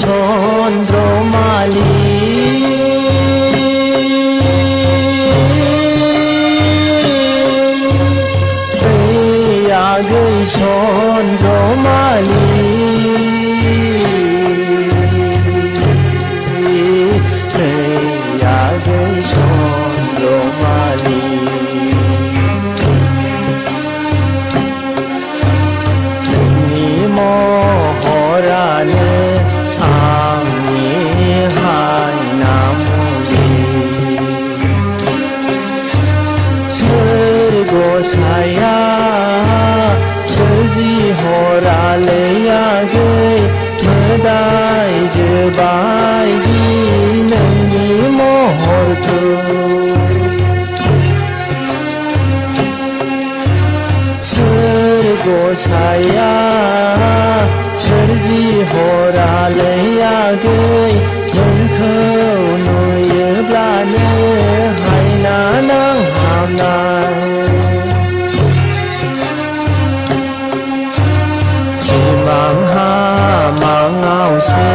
चन्द्रमाली आगै चन्द्रमाली आगै चन्द्रमाली नोंनि महरानो आंनि हायनामुलि सोर गसाया सोरजिहरालै आगै मोदाय जोबायदि नोंनि महरखौ सोर गसाया सोरजिहरालै आगै नोंखौ नुयोब्लानो हायना नांहाबनाय सिमां हामाङावसो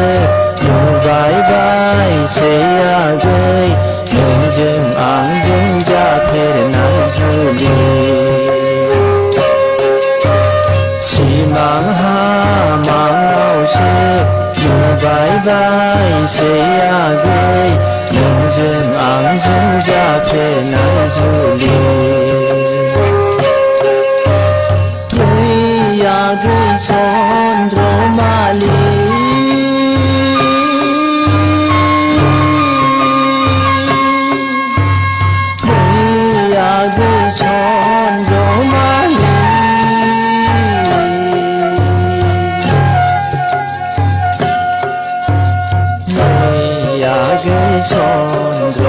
नुबायबायसै आगै नोंजों आंजों जाफेरनाय जुलि सिमां हामाङावसो नुबायबायसै आगै नोंजों आंजों जाफेरनाय जुलि आगै चन्द्रमाली आगै चन्द्रमाली आगै चन्द्र